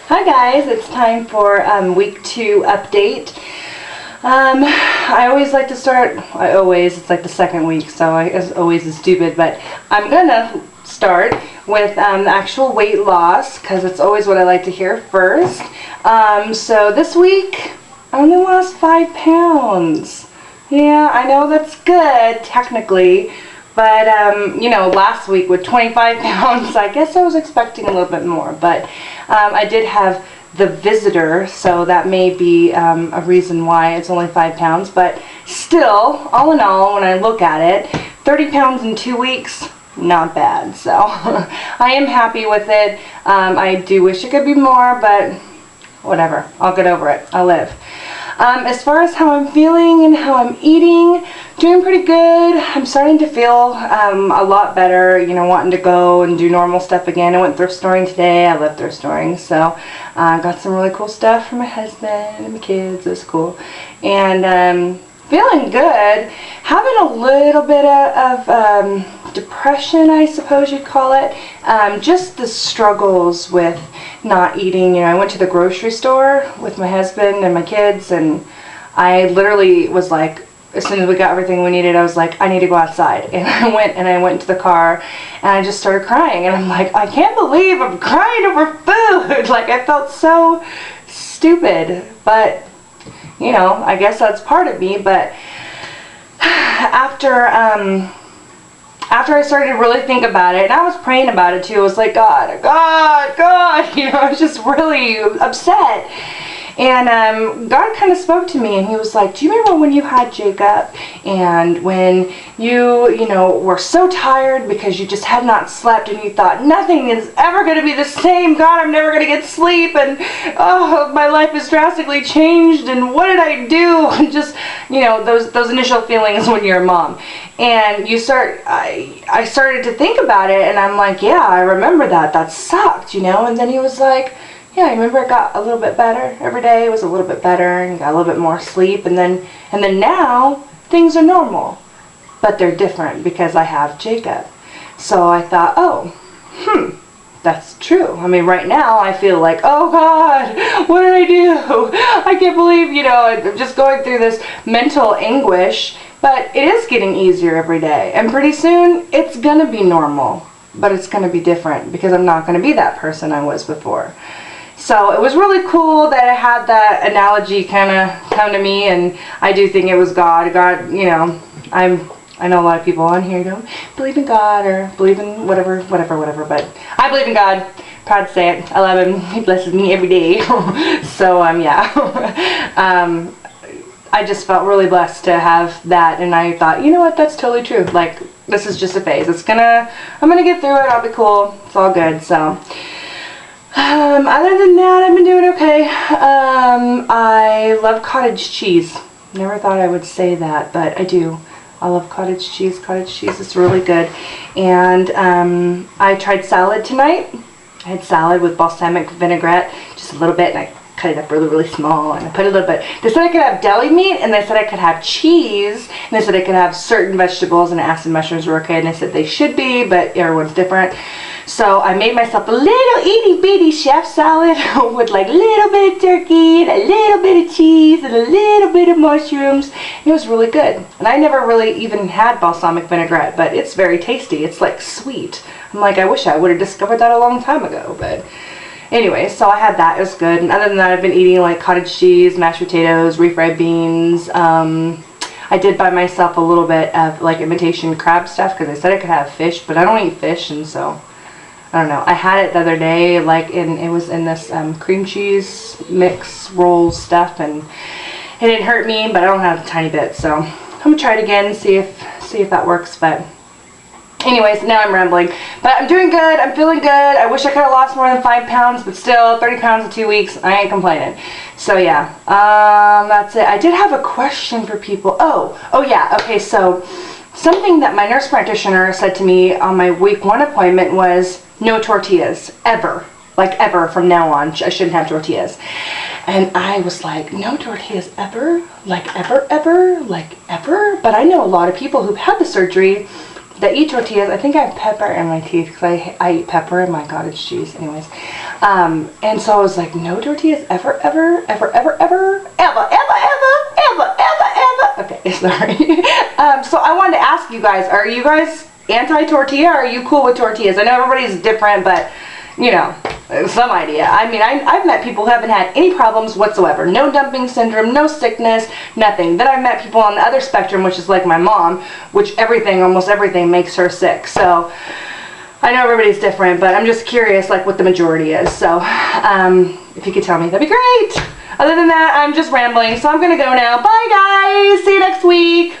Hi guys, it's time for week 2 update. I always like to start, it's like the second week, so always is stupid, but I'm gonna start with the actual weight loss, because it's always what I like to hear first. So this week, I only lost 5 pounds. Yeah, I know that's good, technically, but, last week with 25 pounds, I guess I was expecting a little bit more, but I did have the visitor, so that may be a reason why it's only 5 pounds, but still, all in all, when I look at it, 30 pounds in 2 weeks, not bad, so I am happy with it. I do wish it could be more, but whatever, I'll get over it, I'll live. As far as how I'm feeling and how I'm eating, doing pretty good. I'm starting to feel a lot better, wanting to go and do normal stuff again. I went thrift storing today. I love thrift storing, so got some really cool stuff for my husband and my kids. It was cool. And feeling good. Having a little bit of depression, I suppose you'd call it. Just the struggles with not eating. I went to the grocery store with my husband and my kids, and I literally was like, as soon as we got everything we needed, I was like, I need to go outside. And I went into the car, and I just started crying. And I'm like, I can't believe I'm crying over food. Like, I felt so stupid. But, I guess that's part of me. But after I started to really think about it, and I was praying about it too, I was like, God, I was just really upset. And God kind of spoke to me, and he was like, do you remember when you had Jacob, and when you were so tired because you just had not slept, and you thought nothing is ever going to be the same, God, I'm never going to get sleep, and oh, my life is drastically changed, and what did I do? And just, those initial feelings when you're a mom. And I started to think about it, and I'm like, yeah, I remember that sucked, and then he was like, yeah, I remember it got a little bit better. Every day it was a little bit better, and got a little bit more sleep, and then now things are normal, but they're different because I have Jacob. So I thought, that's true. I mean, right now I feel like, oh God, what did I do? I can't believe, I'm just going through this mental anguish, but it is getting easier every day, and pretty soon it's gonna be normal, but it's gonna be different because I'm not gonna be that person I was before. So it was really cool that I had that analogy kind of come to me, and I do think it was God. God, I know a lot of people on here don't believe in God or believe in whatever, but I believe in God. Proud to say it. I love him. He blesses me every day. So, yeah. I just felt really blessed to have that, and I thought, you know what, that's totally true. Like, this is just a phase. I'm gonna get through it. I'll be cool. It's all good, so. Other than that, I've been doing okay. I love cottage cheese. Never thought I would say that, but I do. I love cottage cheese. Cottage cheese is really good. And I tried salad tonight. I had salad with balsamic vinaigrette, just a little bit, and I cut it up really, really small, and I put a little bit. They said I could have deli meat, and they said I could have cheese, and they said I could have certain vegetables, and acid mushrooms were okay, and they said they should be, but everyone's different. So I made myself a little itty bitty chef salad with like a little bit of turkey and a little bit of cheese and a little bit of mushrooms. It was really good. And I never really even had balsamic vinaigrette, but it's very tasty. It's like sweet. I'm like, I wish I would have discovered that a long time ago, but anyway, so I had that. It was good. And other than that, I've been eating like cottage cheese, mashed potatoes, refried beans. I did buy myself a little bit of like imitation crab stuff because they said I could have fish, but I don't eat fish, and so I don't know. I had it the other day, it was in this cream cheese mix roll stuff, and it didn't hurt me, but I don't have a tiny bit, so I'm gonna try it again and see if that works. But anyways, now I'm rambling. But I'm doing good. I'm feeling good. I wish I could have lost more than 5 pounds, but still, 30 pounds in 2 weeks. I ain't complaining. So yeah, that's it. I did have a question for people. Oh yeah. Okay, so something that my nurse practitioner said to me on my week 1 appointment was no tortillas, ever. Like ever from now on. I shouldn't have tortillas. And I was like, no tortillas ever? Like ever? Like ever? But I know a lot of people who've had the surgery that eat tortillas. I think I have pepper in my teeth because I eat pepper in my cottage cheese. Anyways, and so I was like, no tortillas ever, ever, ever, ever, ever, ever, ever, ever, ever, ever, ever. Okay, sorry. So I wanted to ask you guys, are you guys anti-tortilla, or are you cool with tortillas? I know everybody's different, but you know, some idea. I mean, I've met people who haven't had any problems whatsoever. No dumping syndrome, no sickness, nothing. Then I've met people on the other spectrum, which is like my mom, which almost everything makes her sick. So I know everybody's different, but I'm just curious like what the majority is. So if you could tell me, that'd be great. Other than that, I'm just rambling. So I'm going to go now. Bye guys. See you next week.